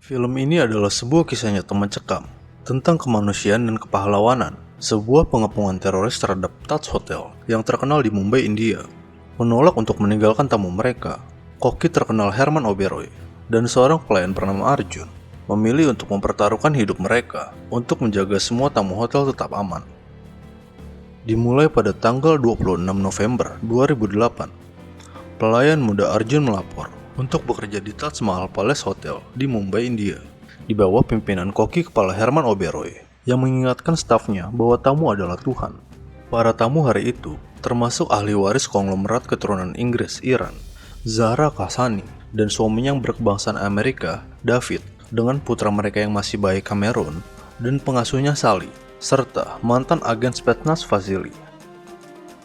Film ini adalah sebuah kisah nyata mencekam tentang kemanusiaan dan kepahlawanan sebuah pengepungan teroris terhadap Taj Hotel yang terkenal di Mumbai, India. Menolak untuk meninggalkan tamu mereka, koki terkenal Herman Oberoi dan seorang pelayan bernama Arjun memilih untuk mempertaruhkan hidup mereka untuk menjaga semua tamu hotel tetap aman. Dimulai pada tanggal 26 November 2008, pelayan muda Arjun melapor untuk bekerja di Taj Mahal Palace Hotel di Mumbai, India, di bawah pimpinan koki kepala Herman Oberoi yang mengingatkan stafnya bahwa tamu adalah Tuhan. Para tamu hari itu termasuk ahli waris konglomerat keturunan Inggris Iran, Zahra Khashani, dan suaminya yang berkebangsaan Amerika, David, dengan putra mereka yang masih bayi Cameron, dan pengasuhnya Sally, serta mantan agen Spetsnaz Vasily.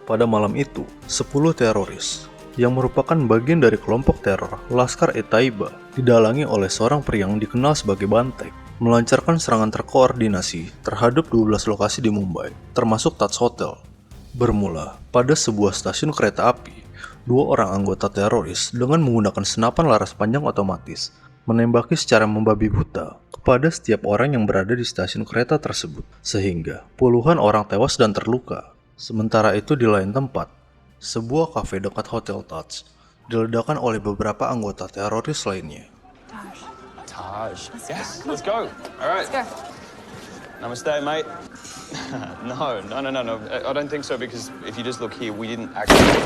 Pada malam itu, 10 teroris yang merupakan bagian dari kelompok teror Lashkar-e-Taiba didalangi oleh seorang pria yang dikenal sebagai Bantek, melancarkan serangan terkoordinasi terhadap 12 lokasi di Mumbai, termasuk Taj Hotel. Bermula pada sebuah stasiun kereta api, 2 orang anggota teroris dengan menggunakan senapan laras panjang otomatis menembaki secara membabi buta kepada setiap orang yang berada di stasiun kereta tersebut, sehingga puluhan orang tewas dan terluka. Sementara itu di lain tempat, sebuah kafe dekat Hotel Taj diledakkan oleh beberapa anggota teroris lainnya. Taj. Yes, let's go. All right. Let's go. Namaste, mate. No. I don't think so, because if you just look here, we didn't actually...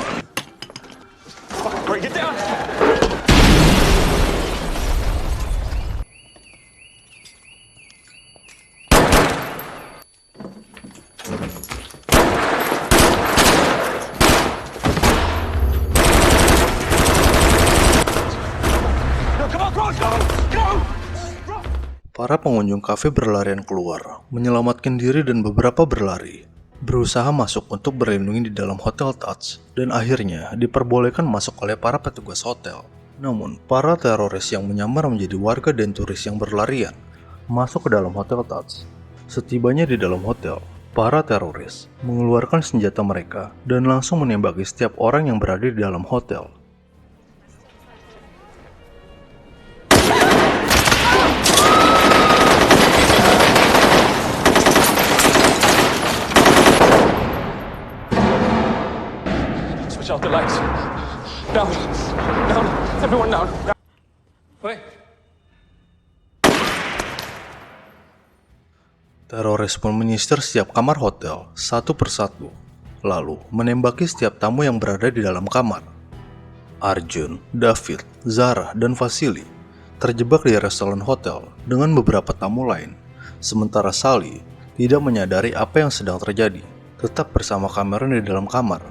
Fuck, Corey, get down! Para pengunjung kafe berlarian keluar, menyelamatkan diri dan beberapa berlari, berusaha masuk untuk berlindung di dalam Hotel Taj, dan akhirnya diperbolehkan masuk oleh para petugas hotel. Namun, para teroris yang menyamar menjadi warga dan turis yang berlarian masuk ke dalam Hotel Taj. Setibanya di dalam hotel, para teroris mengeluarkan senjata mereka dan langsung menembaki setiap orang yang berada di dalam hotel. Switch out the lights. Down. Everyone down. Wait. Teroris pun menyisir setiap kamar hotel satu persatu, lalu menembaki setiap tamu yang berada di dalam kamar. Arjun, David, Zahra, dan Vasily terjebak di restoran hotel dengan beberapa tamu lain, sementara Sally tidak menyadari apa yang sedang terjadi, tetap bersama Cameron di dalam kamar.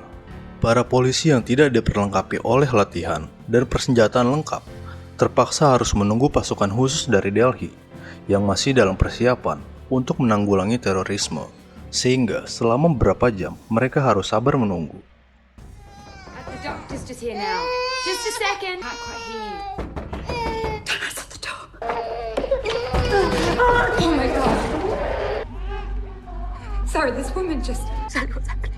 Para polisi yang tidak diperlengkapi oleh latihan dan persenjataan lengkap terpaksa harus menunggu pasukan khusus dari Delhi yang masih dalam persiapan untuk menanggulangi terorisme, sehingga selama beberapa jam mereka harus sabar menunggu. The doctor's just here now. Just a second. Can't quite hear you. That's at the door. Oh my god. Sorry, this woman just... Sorry, what's happening?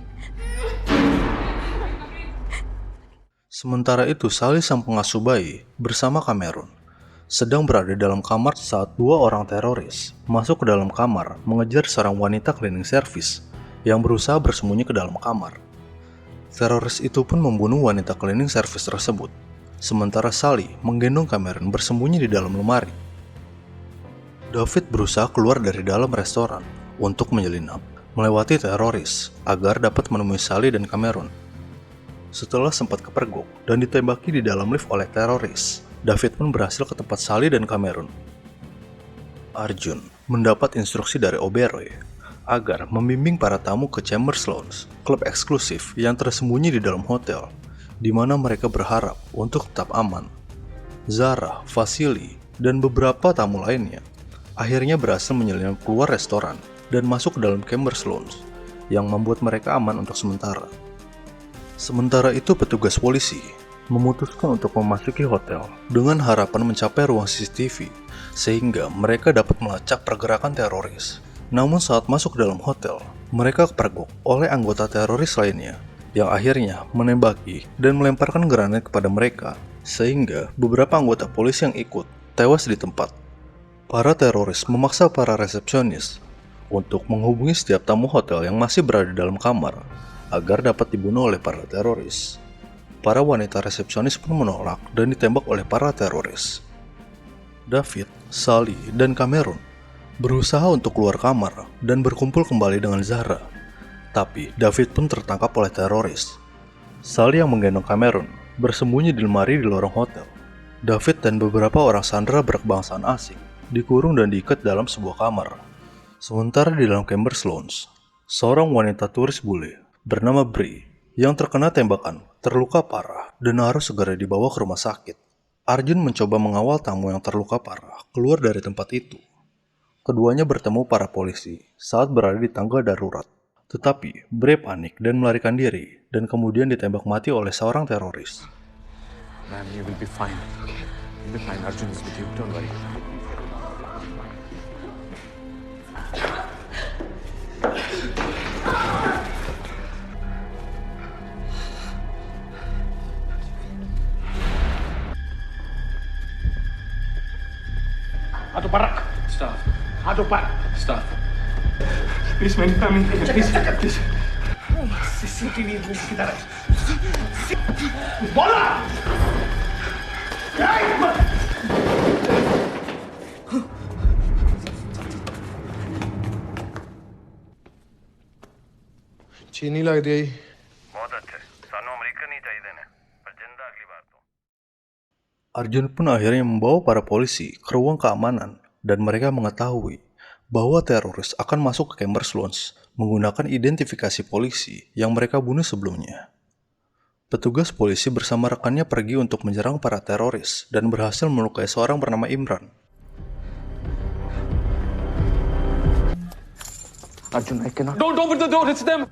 Sementara itu, Sally sang pengasuh bayi bersama Cameron sedang berada dalam kamar saat 2 orang teroris masuk ke dalam kamar mengejar seorang wanita cleaning service yang berusaha bersembunyi ke dalam kamar. Teroris itu pun membunuh wanita cleaning service tersebut, sementara Sally menggendong Cameron bersembunyi di dalam lemari. David berusaha keluar dari dalam restoran untuk menyelinap melewati teroris agar dapat menemui Sally dan Cameron. Setelah sempat kepergok dan ditembaki di dalam lift oleh teroris, David pun berhasil ke tempat Sally dan Cameron. Arjun mendapat instruksi dari Oberoi agar membimbing para tamu ke Chambers Lounge, klub eksklusif yang tersembunyi di dalam hotel, di mana mereka berharap untuk tetap aman. Zahra, Vasily, dan beberapa tamu lainnya akhirnya berhasil menyelinap keluar restoran dan masuk ke dalam Chambers Lounge, yang membuat mereka aman untuk sementara. Sementara itu, petugas polisi memutuskan untuk memasuki hotel dengan harapan mencapai ruang CCTV sehingga mereka dapat melacak pergerakan teroris. Namun saat masuk ke dalam hotel, mereka kepergok oleh anggota teroris lainnya yang akhirnya menembaki dan melemparkan granat kepada mereka, sehingga beberapa anggota polisi yang ikut tewas di tempat. Para teroris memaksa para resepsionis untuk menghubungi setiap tamu hotel yang masih berada dalam kamar agar dapat dibunuh oleh para teroris. Para wanita resepsionis pun menolak dan ditembak oleh para teroris. David, Sally, dan Cameron berusaha untuk keluar kamar dan berkumpul kembali dengan Zahra. Tapi David pun tertangkap oleh teroris. Sally yang menggendong Cameron bersembunyi di lemari di lorong hotel. David dan beberapa orang sandera berkebangsaan asing dikurung dan diikat dalam sebuah kamar. Sementara di dalam Chambers Lounge, seorang wanita turis bule bernama Brie yang terkena tembakan terluka parah dan harus segera dibawa ke rumah sakit. Arjun mencoba mengawal tamu yang terluka parah keluar dari tempat itu. Keduanya bertemu para polisi saat berada di tangga darurat. Tetapi Brie panik dan melarikan diri dan kemudian ditembak mati oleh seorang teroris. Ma'am, you will be fine. You'll be fine. Arjun is with you. Don't worry. Aduh, Pak. Stop. Aduh, Pak. Stop. Please, man. Please. CCTV sekitar. Bola! चीनी लग दी आई बहुत अच्छे सानू अमेरिका नहीं चाहिए ने पर जिंदा अगली बार तो Arjun pun akhirnya membawa para polisi ke ruang keamanan dan mereka mengetahui bahwa teroris akan masuk ke Chambers Lounge menggunakan identifikasi polisi yang mereka bunuh sebelumnya. Petugas polisi bersama rekannya pergi untuk menyerang para teroris dan berhasil melukai seorang bernama Imran. Arjun, I cannot. Don't open the door. It's them.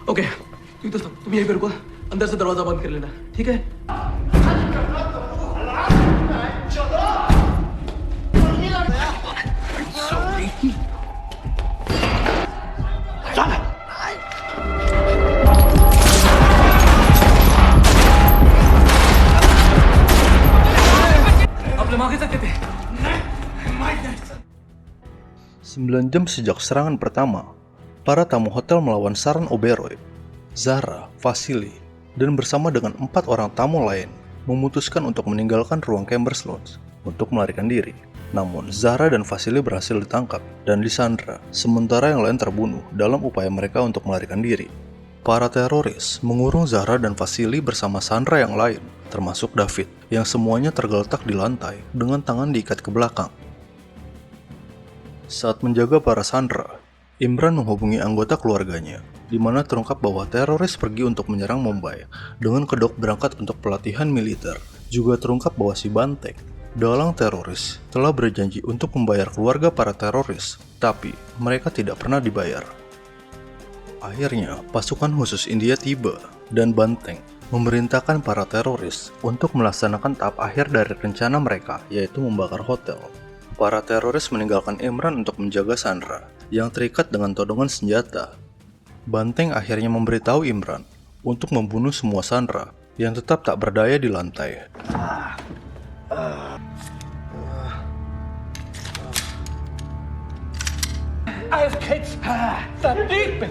Okay तू तो तुम यहीं पे रुको अंदर से दरवाजा बंद कर लेना ठीक है आप लगा के सकते थे 9 jam sejak serangan pertama, para tamu hotel melawan Sharon Oberoi, Zahra, Vasily, dan bersama dengan 4 orang tamu lain memutuskan untuk meninggalkan ruang Chambers Lounge untuk melarikan diri. Namun Zahra dan Vasily berhasil ditangkap dan disandra, sementara yang lain terbunuh dalam upaya mereka untuk melarikan diri. Para teroris mengurung Zahra dan Vasily bersama sandra yang lain, termasuk David, yang semuanya tergeletak di lantai dengan tangan diikat ke belakang. Saat menjaga para sandra, Imran menghubungi anggota keluarganya, di mana terungkap bahwa teroris pergi untuk menyerang Mumbai dengan kedok berangkat untuk pelatihan militer. Juga terungkap bahwa si Banteng, dalang teroris, telah berjanji untuk membayar keluarga para teroris, tapi mereka tidak pernah dibayar. Akhirnya, pasukan khusus India tiba, dan Banteng memerintahkan para teroris untuk melaksanakan tahap akhir dari rencana mereka, yaitu membakar hotel. Para teroris meninggalkan Imran untuk menjaga sandra yang terikat dengan todongan senjata. Banteng akhirnya memberitahu Imran untuk membunuh semua sandra yang tetap tak berdaya di lantai. I have kids. Please.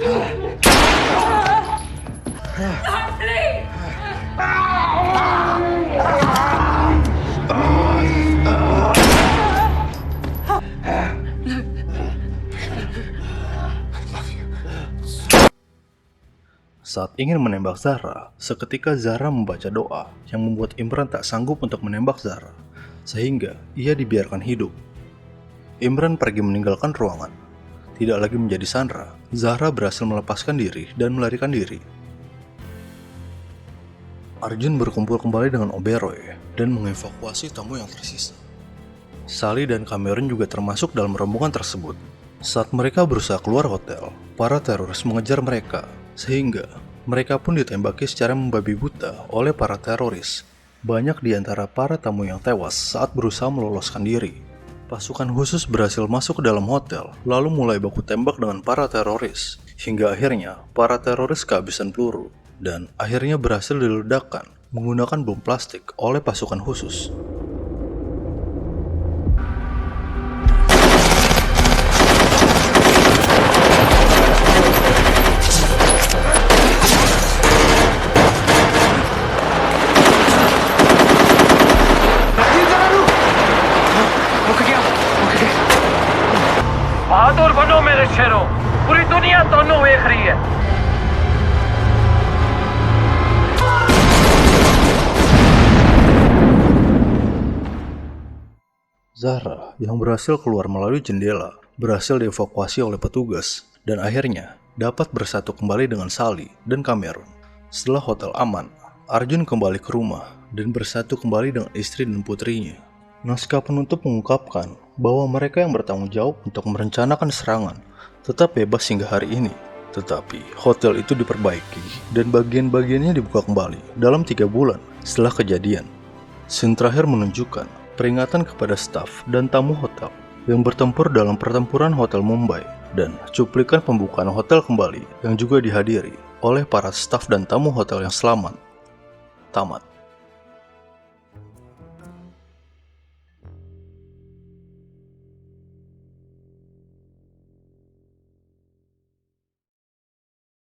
Saat ingin menembak Zahra, seketika Zahra membaca doa yang membuat Imran tak sanggup untuk menembak Zahra, sehingga ia dibiarkan hidup. Imran pergi meninggalkan ruangan. Tidak lagi menjadi sandra, Zahra berhasil melepaskan diri dan melarikan diri. Arjun berkumpul kembali dengan Oberoi dan mengevakuasi tamu yang tersisa. Sally dan Cameron juga termasuk dalam rombongan tersebut. Saat mereka berusaha keluar hotel, para teroris mengejar mereka, sehingga mereka pun ditembaki secara membabi buta oleh para teroris. Banyak di antara para tamu yang tewas saat berusaha meloloskan diri. Pasukan khusus berhasil masuk ke dalam hotel, lalu mulai baku tembak dengan para teroris. Hingga akhirnya, para teroris kehabisan peluru dan akhirnya berhasil diledakkan menggunakan bom plastik oleh pasukan khusus. बहादुर बनो मेरे शेरों, पूरी दुनिया ਤੁਹਾਨੂੰ ਵੇਖ ਰਹੀ है। Zahra yang berhasil keluar melalui jendela berhasil dievakuasi oleh petugas dan akhirnya dapat bersatu kembali dengan Sally dan Cameron. Setelah hotel aman, Arjun kembali ke rumah dan bersatu kembali dengan istri dan putrinya. Naskah penutup mengungkapkan bahwa mereka yang bertanggung jawab untuk merencanakan serangan tetap bebas hingga hari ini. Tetapi hotel itu diperbaiki dan bagian-bagiannya dibuka kembali dalam 3 bulan setelah kejadian. Scene terakhir menunjukkan peringatan kepada staf dan tamu hotel yang bertempur dalam pertempuran Hotel Mumbai dan cuplikan pembukaan hotel kembali yang juga dihadiri oleh para staf dan tamu hotel yang selamat. Tamat.